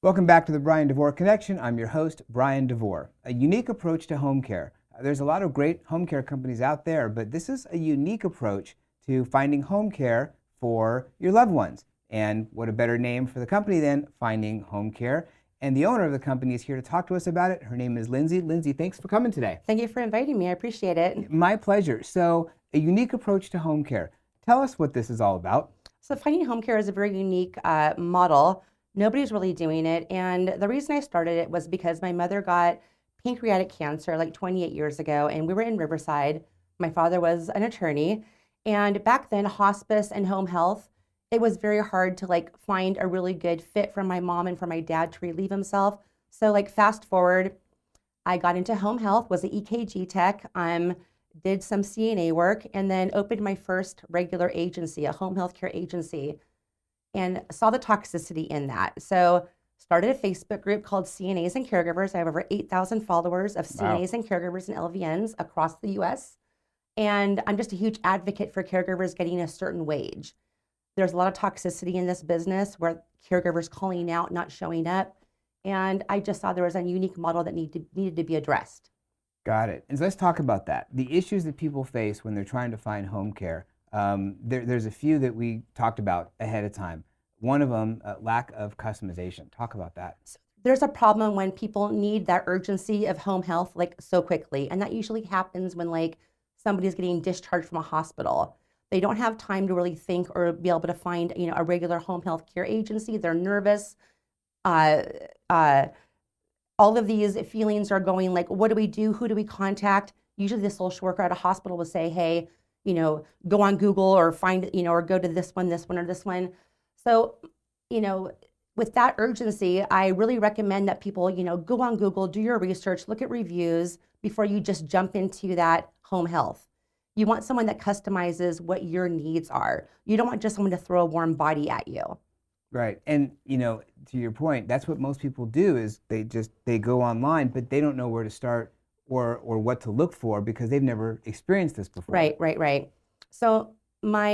Welcome back to the Bryan Devore Connection. I'm your host, Bryan Devore. A unique approach to home care. There's a lot of great home care companies out there, but this is a unique approach to finding home care for your loved ones. And what a better name for the company than Finding Homecare. And the owner of the company is here to talk to us about it. Her name is Lindsay. Lindsay, thanks for coming today. Thank you for inviting me. I appreciate it. My pleasure. So, a unique approach to home care. Tell us what this is all about. So Finding Home Care is a very unique model. Nobody's really doing it. And the reason I started it was because my mother got pancreatic cancer like 28 years ago, and we were in Riverside. My father was an attorney. And back then, hospice and home health, it was very hard to find a really good fit for my mom and for my dad to relieve himself. So fast forward, I got into home health, was an EKG tech, did some CNA work, and then opened my first regular agency, a home health care agency, and saw the toxicity in that. So started a Facebook group called CNAs and Caregivers. I have over 8,000 followers of CNAs and caregivers and LVNs across the US. And I'm just a huge advocate for caregivers getting a certain wage. There's a lot of toxicity in this business where caregivers calling out, not showing up. And I just saw there was a unique model that needed to be addressed. Got it. And so let's talk about that. The issues that people face when they're trying to find home care. There's a few that we talked about ahead of time. One of them, lack of customization. Talk about that. There's a problem when people need that urgency of home health so quickly. And that usually happens when somebody's getting discharged from a hospital. They don't have time to really think or be able to find a regular home health care agency. They're nervous. All of these feelings are going what do we do? Who do we contact? Usually the social worker at a hospital will say, hey, go on Google or find, or go to this one, or this one. So, with that urgency, I really recommend that people, go on Google, do your research, look at reviews before you just jump into that home health. You want someone that customizes what your needs are. You don't want just someone to throw a warm body at you. Right. And, to your point, that's what most people do is they go online, but they don't know where to start or what to look for because they've never experienced this before. Right. So my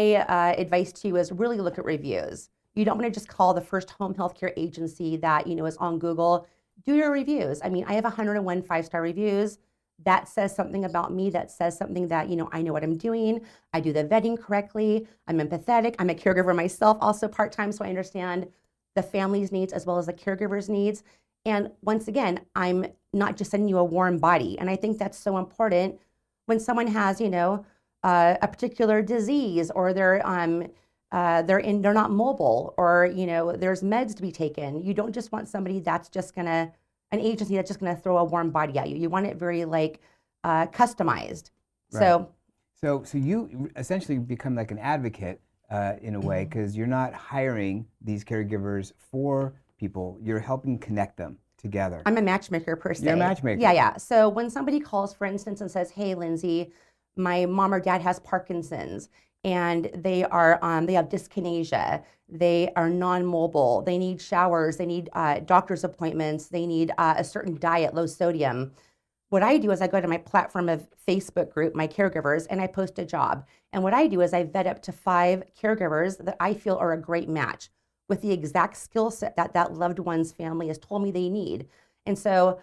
advice to you is really look at reviews. You don't want to just call the first home health care agency that, is on Google. Do your reviews. I mean, I have 101 5-star reviews. That says something about me. That says something that, I know what I'm doing. I do the vetting correctly. I'm empathetic. I'm a caregiver myself, also part-time, so I understand the family's needs as well as the caregiver's needs. And once again, I'm not just sending you a warm body. And I think that's so important when someone has, a particular disease or they're not mobile or, there's meds to be taken. You don't just want somebody that's just an agency that's just gonna throw a warm body at you. You want it very customized. Right. So you essentially become like an advocate in a way because you're not hiring these caregivers for people. You're helping connect them together. I'm a matchmaker per se. You're a matchmaker. Yeah. So when somebody calls, for instance, and says, hey, Lindsay, my mom or dad has Parkinson's and they have dyskinesia, they are non-mobile, they need showers, they need doctor's appointments, they need a certain diet, low sodium. What I do is I go to my platform of Facebook group, my caregivers, and I post a job. And what I do is I vet up to 5 caregivers that I feel are a great match with the exact skill set that loved one's family has told me they need. And so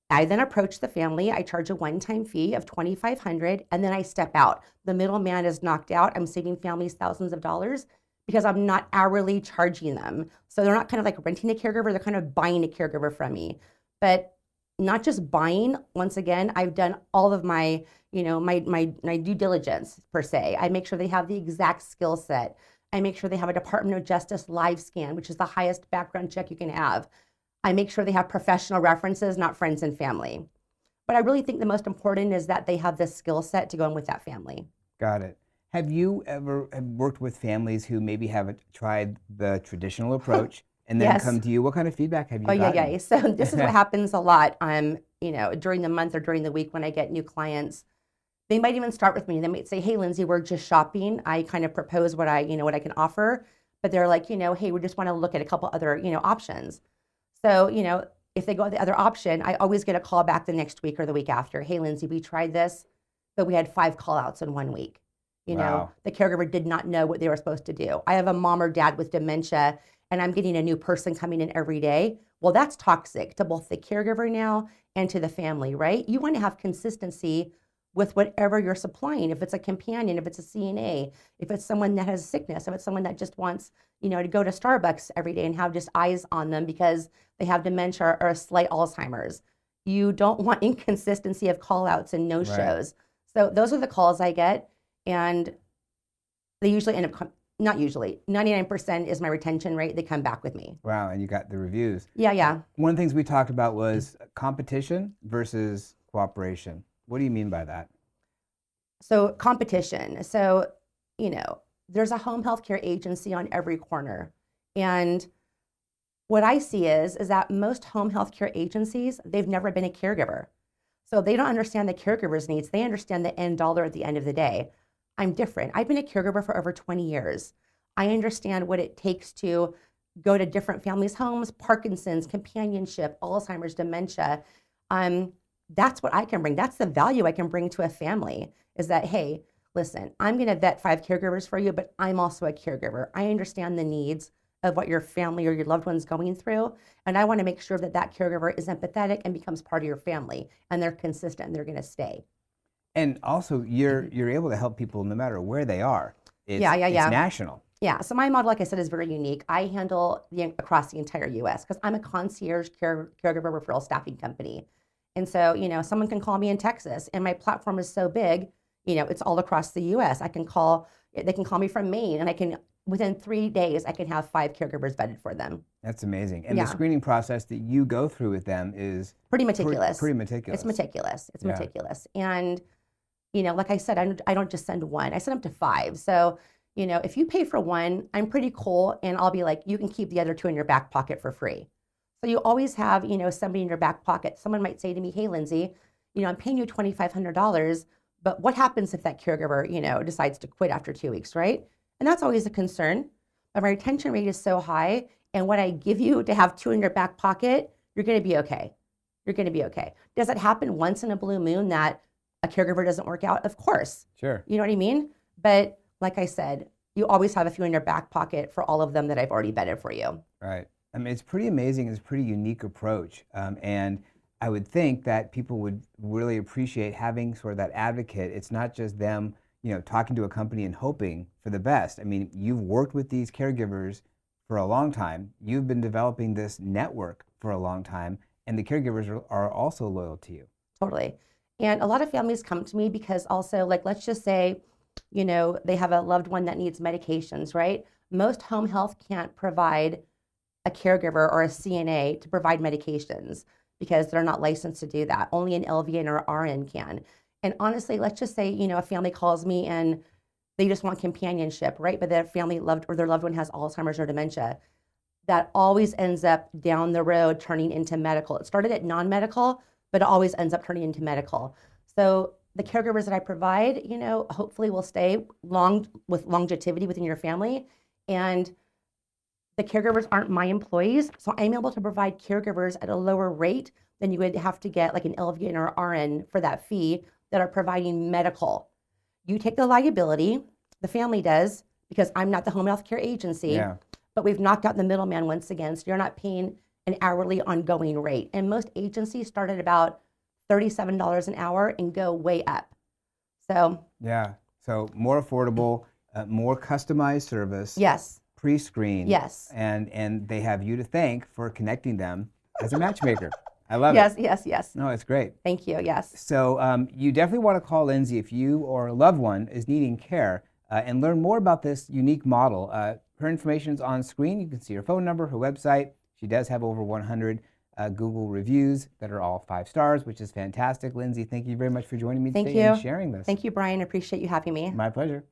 I then approach the family. I charge a one-time fee of $2,500, and then I step out. The middleman is knocked out. I'm saving families thousands of dollars because I'm not hourly charging them. So they're not kind of renting a caregiver, they're kind of buying a caregiver from me. But not just buying, once again, I've done all of my, my due diligence per se. I make sure they have the exact skill set. I make sure they have a Department of Justice live scan, which is the highest background check you can have. I make sure they have professional references, not friends and family. But I really think the most important is that they have the skill set to go in with that family. Got it. Have you ever worked with families who maybe haven't tried the traditional approach and then come to you? What kind of feedback have you gotten? Yeah. So this is what happens a lot, during the month or during the week when I get new clients. They might even start with me. They might say, hey, Lindsay, we're just shopping. I kind of propose what I can offer. But they're like, hey, we just want to look at a couple other, options. So, if they go with the other option, I always get a call back the next week or the week after. Hey, Lindsay, we tried this, but we had 5 call outs in 1 week. Wow. The caregiver did not know what they were supposed to do. I have a mom or dad with dementia, and I'm getting a new person coming in every day. Well, that's toxic to both the caregiver now and to the family, right? You want to have consistency with whatever you're supplying. If it's a companion, if it's a CNA, if it's someone that has sickness, if it's someone that just wants, to go to Starbucks every day and have just eyes on them because they have dementia or a slight Alzheimer's. You don't want inconsistency of call outs and no shows. So those are the calls I get. And they usually end up, not usually, 99% is my retention rate. They come back with me. Wow, and you got the reviews. Yeah. One of the things we talked about was competition versus cooperation. What do you mean by that? So competition. So, there's a home health care agency on every corner. And what I see is that most home health care agencies, they've never been a caregiver. So they don't understand the caregiver's needs. They understand the end dollar at the end of the day. I'm different. I've been a caregiver for over 20 years. I understand what it takes to go to different families' homes, Parkinson's, companionship, Alzheimer's, dementia. That's what I can bring. That's the value I can bring to a family is that, hey, listen, I'm going to vet 5 caregivers for you, but I'm also a caregiver. I understand the needs of what your family or your loved one's going through. And I want to make sure that that caregiver is empathetic and becomes part of your family and they're consistent and they're going to stay. And also you're able to help people no matter where they are. It's national. Yeah. So my model, like I said, is very unique. I handle across the entire U.S. because I'm a concierge caregiver referral staffing company. And so, someone can call me in Texas and my platform is so big, it's all across the U.S. They can call me from Maine and within 3 days, I can have 5 caregivers vetted for them. That's amazing. And the screening process that you go through with them is pretty meticulous. Pretty meticulous. It's meticulous. It's meticulous. And, like I said, I don't just send one. I send up to 5. So, if you pay for one, I'm pretty cool. And I'll be like, you can keep the other 2 in your back pocket for free. So you always have, somebody in your back pocket. Someone might say to me, hey, Lindsay, I'm paying you $2,500, but what happens if that caregiver, decides to quit after 2 weeks, right? And that's always a concern. But my retention rate is so high. And what I give you to have 2 in your back pocket, you're going to be okay. You're going to be okay. Does it happen once in a blue moon that a caregiver doesn't work out? Of course. Sure. You know what I mean? But like I said, you always have a few in your back pocket for all of them that I've already vetted for you. Right. I mean, it's pretty amazing. It's a pretty unique approach. And I would think that people would really appreciate having sort of that advocate. It's not just them, talking to a company and hoping for the best. I mean, you've worked with these caregivers for a long time. You've been developing this network for a long time, and the caregivers are also loyal to you. Totally. And a lot of families come to me because also, like, let's just say, they have a loved one that needs medications, right? Most home health can't provide a caregiver or a CNA to provide medications because they're not licensed to do that. Only an LVN or RN can. And honestly, let's just say, a family calls me and they just want companionship, right? But their family their loved one has Alzheimer's or dementia. That always ends up down the road turning into medical. It started at non-medical, but it always ends up turning into medical. So the caregivers that I provide, hopefully will stay with longevity within your family. And the caregivers aren't my employees, so I'm able to provide caregivers at a lower rate than you would have to get like an LVN or RN for that fee that are providing medical. You take the liability, the family does, because I'm not the home health care agency, but we've knocked out the middleman once again, so you're not paying an hourly ongoing rate. And most agencies start at about $37 an hour and go way up. So more affordable, more customized service. Yes. Pre-screen. Yes. And they have you to thank for connecting them as a matchmaker. I love it. Yes. Yes. No, it's great. Thank you. Yes. So you definitely want to call Lindsay if you or a loved one is needing care and learn more about this unique model. Her information is on screen. You can see her phone number, her website. She does have over 100 Google reviews that are all 5 stars, which is fantastic. Lindsay, thank you very much for joining me today and sharing this. Thank you, Brian. I appreciate you having me. My pleasure.